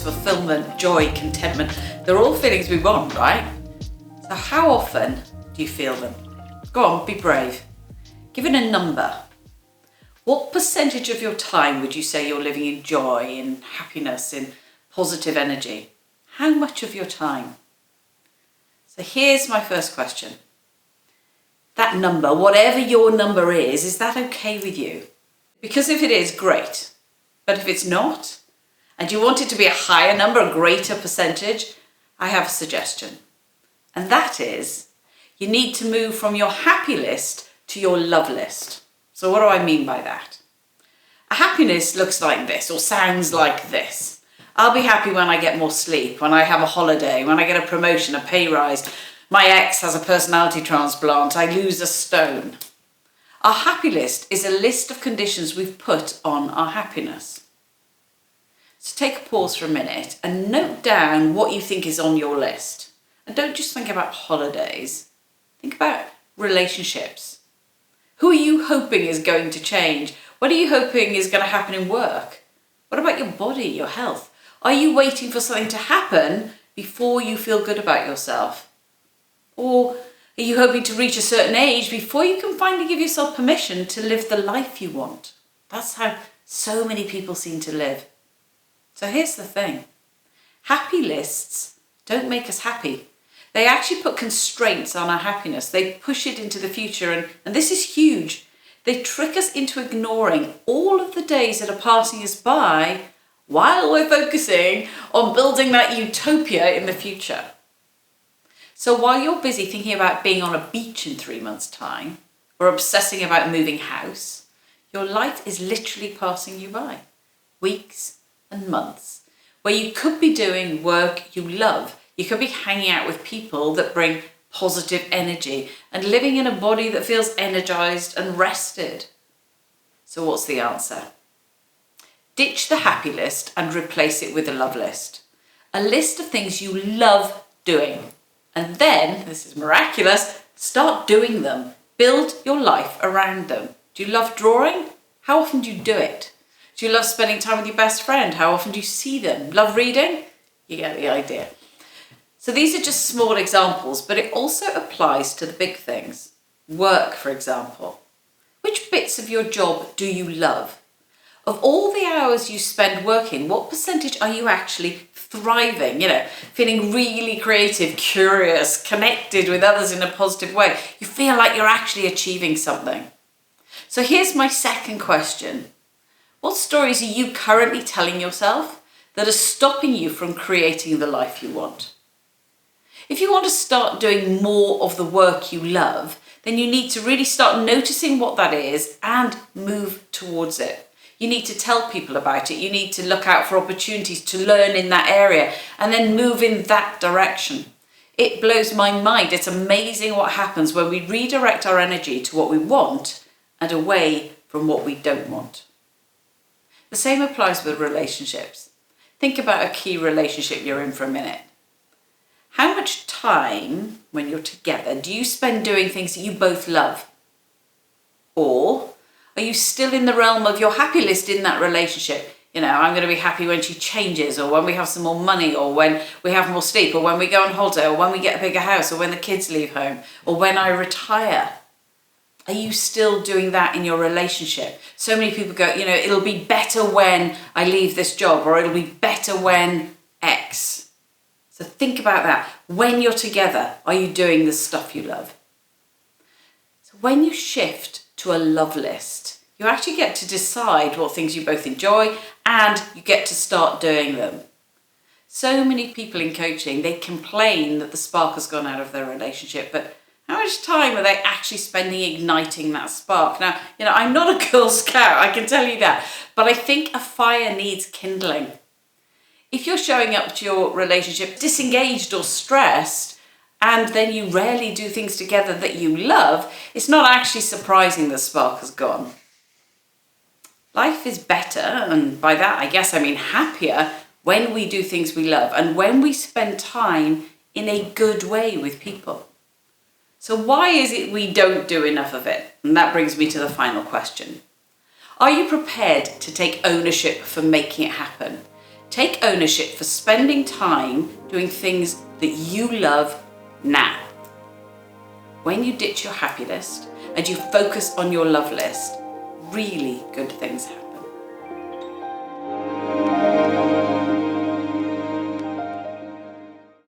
fulfillment, joy, contentment. They're all feelings we want, right? So how often do you feel them? Go on, be brave. Give it a number. What percentage of your time would you say you're living in joy, in happiness, in positive energy? How much of your time? So here's my first question. That number, whatever your number is that okay with you? Because if it is, great. But if it's not, and you want it to be a higher number, a greater percentage, I have a suggestion. And that is, you need to move from your happy list to your love list. So what do I mean by that? A happiness looks like this, or sounds like this. I'll be happy when I get more sleep, when I have a holiday, when I get a promotion, a pay rise, my ex has a personality transplant, I lose a stone. Our happy list is a list of conditions we've put on our happiness. So take a pause for a minute and note down what you think is on your list. And don't just think about holidays. Think about relationships. Who are you hoping is going to change? What are you hoping is going to happen in work? What about your body, your health? Are you waiting for something to happen before you feel good about yourself? Or are you hoping to reach a certain age before you can finally give yourself permission to live the life you want? That's how so many people seem to live. So here's the thing. Happy lists don't make us happy. They actually put constraints on our happiness. They push it into the future, and this is huge. They trick us into ignoring all of the days that are passing us by while we're focusing on building that utopia in the future. So while you're busy thinking about being on a beach in 3 months' time, or obsessing about moving house, your life is literally passing you by. Weeks and months, where you could be doing work you love. You could be hanging out with people that bring positive energy and living in a body that feels energized and rested. So what's the answer? Ditch the happy list and replace it with a love list. A list of things you love doing. And then, this is miraculous, start doing them. Build your life around them. Do you love drawing? How often do you do it? Do you love spending time with your best friend? How often do you see them? Love reading? You get the idea. So these are just small examples, but it also applies to the big things. Work, for example. Which bits of your job do you love? Of all the hours you spend working, what percentage are you actually thriving? Feeling really creative, curious, connected with others in a positive way. You feel like you're actually achieving something. So here's my second question. What stories are you currently telling yourself that are stopping you from creating the life you want? If you want to start doing more of the work you love, then you need to really start noticing what that is and move towards it. You need to tell people about it. You need to look out for opportunities to learn in that area and then move in that direction. It blows my mind. It's amazing what happens when we redirect our energy to what we want and away from what we don't want. The same applies with relationships. Think about a key relationship you're in for a minute. How much time, when you're together, do you spend doing things that you both love? Or are you still in the realm of your happy list in that relationship? I'm going to be happy when she changes, or when we have some more money, or when we have more sleep, or when we go on holiday, or when we get a bigger house, or when the kids leave home, or when I retire. Are you still doing that in your relationship? So many people go, it'll be better when I leave this job, or it'll be better when X. So think about that. When you're together, are you doing the stuff you love? So when you shift to a love list, you actually get to decide what things you both enjoy, and you get to start doing them. So many people in coaching, they complain that the spark has gone out of their relationship, but how much time are they actually spending igniting that spark? Now, I'm not a Girl Scout, I can tell you that, but I think a fire needs kindling. If you're showing up to your relationship disengaged or stressed, and then you rarely do things together that you love, it's not actually surprising the spark has gone. Life is better, and by that I guess I mean happier, when we do things we love and when we spend time in a good way with people. So why is it we don't do enough of it? And that brings me to the final question. Are you prepared to take ownership for making it happen? Take ownership for spending time doing things that you love now. When you ditch your happy list and you focus on your love list, really good things happen.